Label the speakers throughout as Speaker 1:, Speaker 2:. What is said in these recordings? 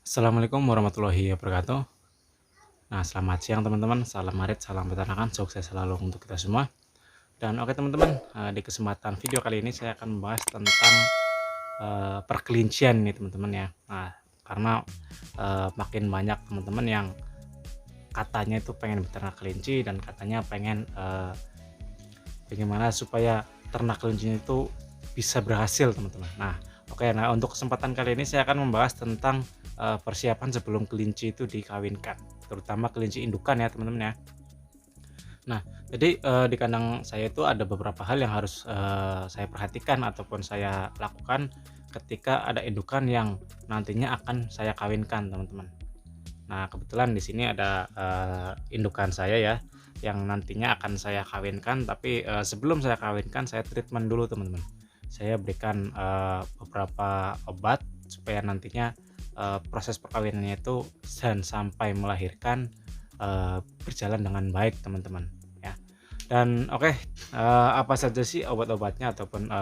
Speaker 1: Assalamualaikum warahmatullahi wabarakatuh. Nah, selamat siang teman-teman, salam marit, salam peternakan, sukses selalu untuk kita semua. Dan oke teman-teman, di kesempatan video kali ini saya akan membahas tentang perkelincian nih teman-teman ya. Nah, karena makin banyak teman-teman yang katanya itu pengen beternak kelinci dan katanya pengen bagaimana supaya ternak kelincinya itu bisa berhasil teman-teman. Nah, oke, nah untuk kesempatan kali ini saya akan membahas tentang persiapan sebelum kelinci itu dikawinkan, terutama kelinci indukan ya teman-teman ya. Nah, jadi di kandang saya itu ada beberapa hal yang harus saya perhatikan ataupun saya lakukan ketika ada indukan yang nantinya akan saya kawinkan teman-teman. Nah, kebetulan di sini ada indukan saya ya, yang nantinya akan saya kawinkan, tapi sebelum saya kawinkan saya treatment dulu teman-teman. Saya berikan beberapa obat supaya nantinya proses perkawinannya itu dan sampai melahirkan berjalan dengan baik teman-teman ya. Dan oke, apa saja sih obat-obatnya ataupun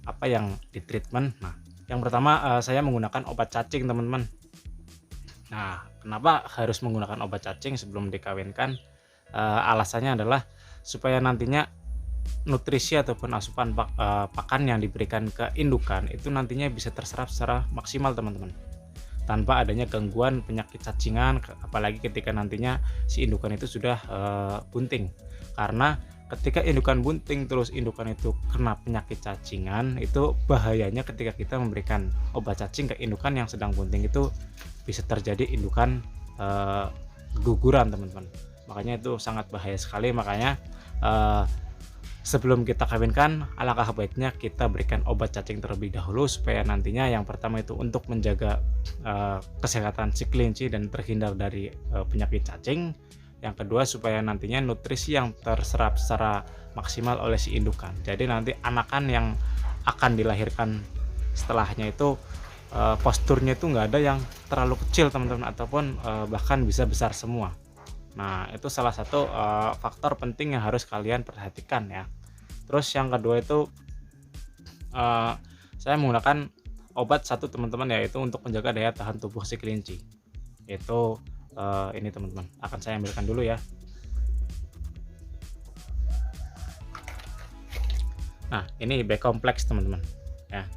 Speaker 1: apa yang ditreatment? Nah, yang pertama saya menggunakan obat cacing teman-teman. Nah, kenapa harus menggunakan obat cacing sebelum dikawinkan? Alasannya adalah supaya nantinya nutrisi ataupun asupan pakan yang diberikan ke indukan itu nantinya bisa terserap secara maksimal teman-teman, tanpa adanya gangguan penyakit cacingan, apalagi ketika nantinya si indukan itu sudah bunting. Karena ketika indukan bunting terus indukan itu kena penyakit cacingan, itu bahayanya ketika kita memberikan obat cacing ke indukan yang sedang bunting itu bisa terjadi indukan keguguran teman-teman. Makanya itu sangat bahaya sekali. Makanya sebelum kita kawinkan, alangkah baiknya kita berikan obat cacing terlebih dahulu supaya nantinya yang pertama itu untuk menjaga kesehatan si kelinci dan terhindar dari penyakit cacing. Yang kedua supaya nantinya nutrisi yang terserap secara maksimal oleh si indukan. Jadi nanti anakan yang akan dilahirkan setelahnya itu posturnya itu nggak ada yang terlalu kecil teman-teman, ataupun bahkan bisa besar semua. Nah, itu salah satu faktor penting yang harus kalian perhatikan ya. Terus yang kedua itu saya menggunakan obat satu teman-teman, yaitu untuk menjaga daya tahan tubuh si kelinci. Itu ini teman-teman, akan saya ambilkan dulu ya. Nah, ini B kompleks teman-teman ya.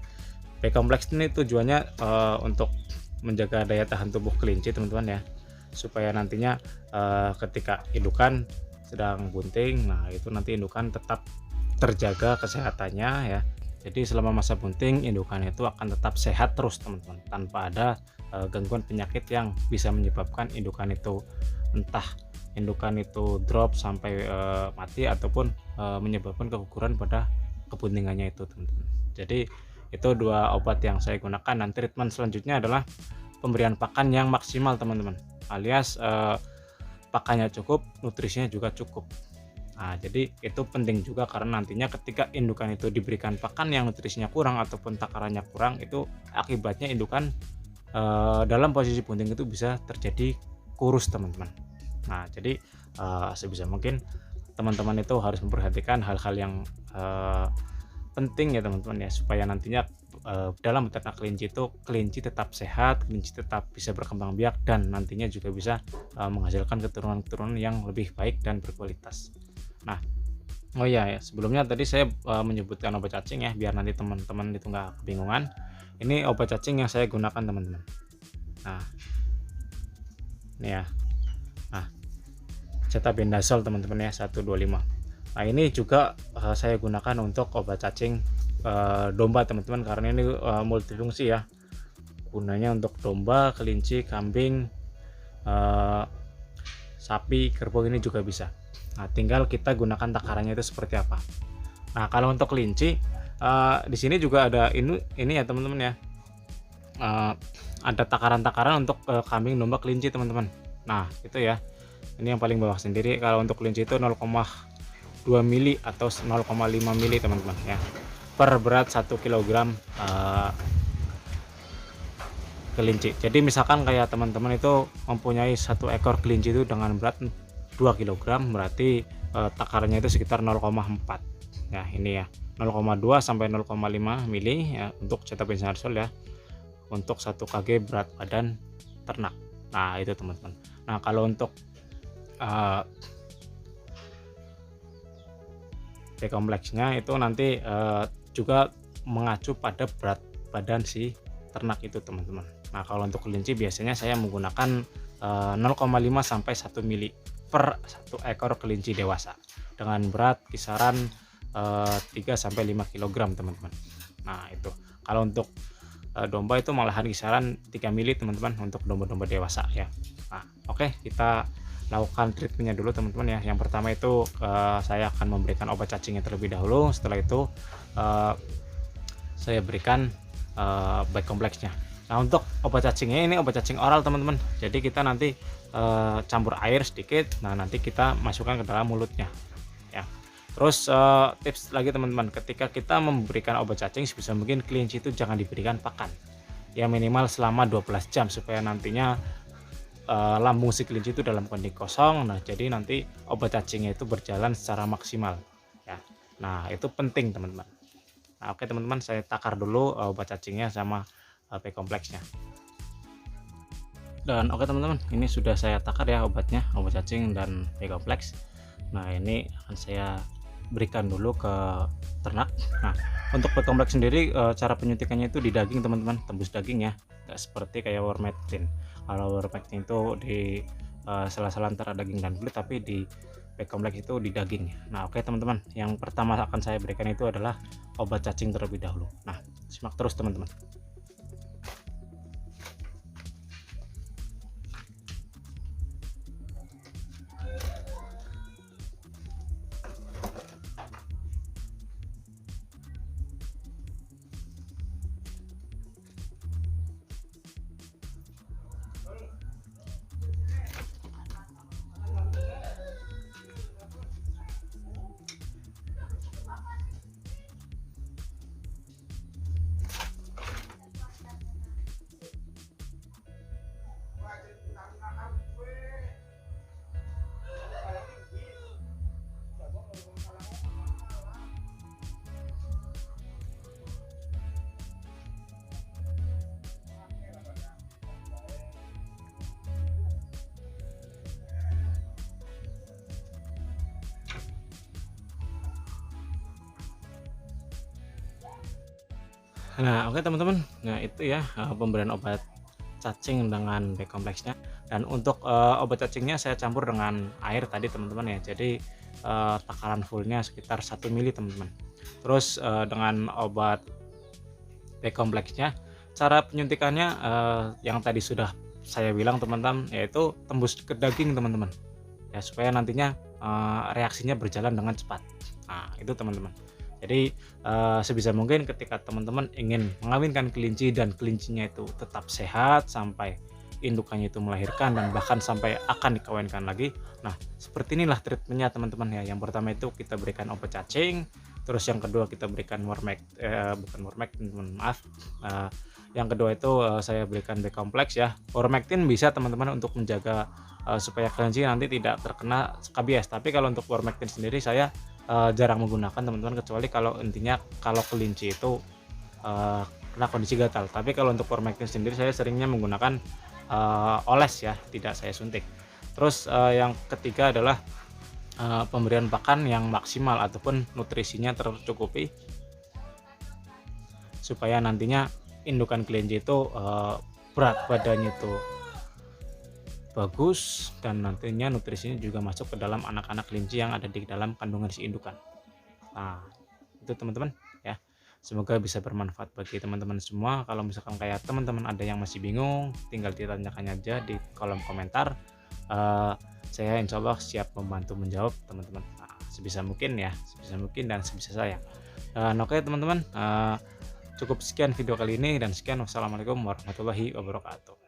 Speaker 1: B kompleks ini tujuannya untuk menjaga daya tahan tubuh kelinci teman-teman ya, supaya nantinya ketika indukan sedang bunting, nah itu nanti indukan tetap terjaga kesehatannya ya. Jadi selama masa bunting indukan itu akan tetap sehat terus teman-teman, tanpa ada gangguan penyakit yang bisa menyebabkan indukan itu entah indukan itu drop sampai mati ataupun menyebabkan keguguran pada kebuntingannya itu teman-teman. Jadi itu dua obat yang saya gunakan, dan treatment selanjutnya adalah pemberian pakan yang maksimal teman-teman, alias pakannya cukup, nutrisinya juga cukup. Nah, jadi itu penting juga karena nantinya ketika indukan itu diberikan pakan yang nutrisinya kurang ataupun takarannya kurang, itu akibatnya indukan dalam posisi bunting itu bisa terjadi kurus teman-teman. Nah, jadi sebisa mungkin teman-teman itu harus memperhatikan hal-hal yang penting ya teman-teman ya, supaya nantinya dalam beternak kelinci itu kelinci tetap sehat, kelinci tetap bisa berkembang biak, dan nantinya juga bisa menghasilkan keturunan-keturunan yang lebih baik dan berkualitas. Nah, oh iya ya, sebelumnya tadi saya menyebutkan obat cacing ya, biar nanti teman-teman itu nggak kebingungan. Ini obat cacing yang saya gunakan teman-teman. Nah, ini ya. Nah, cetabendazole teman-teman ya, 125. Nah, ini juga saya gunakan untuk obat cacing domba teman-teman, karena ini multifungsi ya. Gunanya untuk domba, kelinci, kambing, sapi, kerbau, ini juga bisa. Nah, tinggal kita gunakan takarannya itu seperti apa. Nah, kalau untuk kelinci di sini juga ada ini ya teman-teman ya. Ada takaran-takaran untuk kambing, domba, kelinci teman-teman. Nah, itu ya. Ini yang paling bawah sendiri. Kalau untuk kelinci itu 0,2 mili atau 0,5 mili teman-teman ya, per berat 1 kg kelinci. Jadi misalkan kayak teman-teman itu mempunyai satu ekor kelinci itu dengan berat 2 kg, berarti takarannya itu sekitar 0,4 ya. Ini ya 0,2 sampai 0,5 mili ya untuk cetabendazole ya. untuk 1 kg berat badan ternak. Nah itu teman-teman. Nah kalau untuk kompleksnya itu nanti juga mengacu pada berat badan si ternak itu teman-teman. Nah kalau untuk kelinci biasanya saya menggunakan 0,5 sampai 1 mili per 1 ekor kelinci dewasa dengan berat kisaran 3 sampai 5 kg teman-teman. Nah itu kalau untuk domba itu malahan kisaran 3 mili teman-teman untuk domba-domba dewasa ya. Nah oke, kita lakukan treatmentnya dulu teman-teman ya. Yang pertama itu saya akan memberikan obat cacingnya terlebih dahulu. Setelah itu saya berikan baik kompleksnya. Nah untuk obat cacingnya ini obat cacing oral teman-teman. Jadi kita nanti campur air sedikit. Nah nanti kita masukkan ke dalam mulutnya ya. Terus tips lagi teman-teman, ketika kita memberikan obat cacing sebisa mungkin kelinci itu jangan diberikan pakan ya, minimal selama 12 jam supaya nantinya lambung si kelinci itu dalam kondisi kosong. Nah jadi nanti obat cacingnya itu berjalan secara maksimal ya. Nah itu penting teman-teman. Nah oke teman-teman, saya takar dulu obat cacingnya sama P kompleksnya. Dan oke teman-teman, ini sudah saya takar ya obatnya, obat cacing dan P kompleks. Nah ini akan saya berikan dulu ke ternak. Nah untuk P kompleks sendiri cara penyuntikannya itu di daging teman-teman, tembus daging ya, nggak seperti kayak Wormectin. Kalau Wormectin itu di sela-sela antara daging dan kulit, tapi di P kompleks itu di daging. Nah oke teman-teman, yang pertama akan saya berikan itu adalah obat cacing terlebih dahulu. Nah simak terus teman-teman. Nah oke teman-teman, nah itu ya pemberian obat cacing dengan B kompleksnya. Dan untuk obat cacingnya saya campur dengan air tadi teman-teman ya. Jadi takaran fullnya sekitar 1 mili teman-teman. Terus dengan obat B kompleksnya, cara penyuntikannya yang tadi sudah saya bilang teman-teman, yaitu tembus ke daging teman-teman ya, supaya nantinya reaksinya berjalan dengan cepat. Nah itu teman-teman. Jadi sebisa mungkin ketika teman-teman ingin mengawinkan kelinci dan kelincinya itu tetap sehat sampai indukannya itu melahirkan dan bahkan sampai akan dikawinkan lagi. Nah seperti inilah treatmentnya teman-teman ya. Yang pertama itu kita berikan obat cacing, terus yang kedua kita berikan Wormectin, maaf. Yang kedua itu saya berikan B kompleks ya. Wormectin bisa teman-teman untuk menjaga supaya kelinci nanti tidak terkena skabies. Tapi kalau untuk Wormectin sendiri saya jarang menggunakan teman-teman, kecuali kalau intinya kalau kelinci itu kena kondisi gatal. Tapi kalau untuk Wormectin sendiri saya seringnya menggunakan oles ya, tidak saya suntik. Terus yang ketiga adalah pemberian pakan yang maksimal ataupun nutrisinya tercukupi supaya nantinya indukan kelinci itu berat badannya itu bagus dan nantinya nutrisinya juga masuk ke dalam anak-anak kelinci yang ada di dalam kandungan si indukan. Nah itu teman-teman ya, semoga bisa bermanfaat bagi teman-teman semua. Kalau misalkan kayak teman-teman ada yang masih bingung, tinggal ditanyakan aja di kolom komentar. Saya insya Allah siap membantu menjawab teman-teman, sebisa mungkin ya, sebisa mungkin dan sebisa saya. Dan oke teman-teman, cukup sekian video kali ini dan sekian, wassalamualaikum warahmatullahi wabarakatuh.